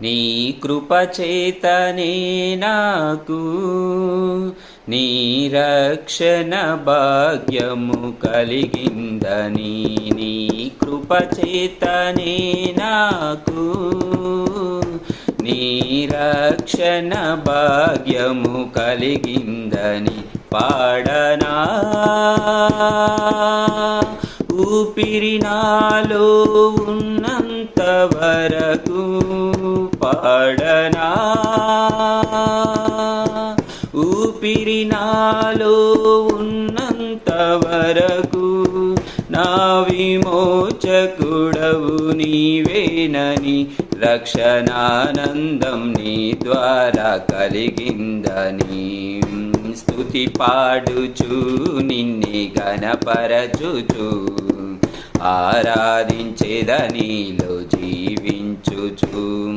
నీ కృపచేతనే నాకు నీ రక్షణ భాగ్యము కలిగిందని. నీ కృపచేతనే నాకు నీ రక్షణ భాగ్యము కలిగిందని పాడనా. ఊపిరి నాలో ఉన్నంత వరకు పాడనా. ఊపిరి నాలో ఉన్నంత వరకు నా విమోచకుడవు నీవేనని రక్షణానందం నీ ద్వారా కలిగిందని. స్తుతి పాడుచు నిన్నే గణపరచుచు ఆరాధించేద నీలో జీవించుచు.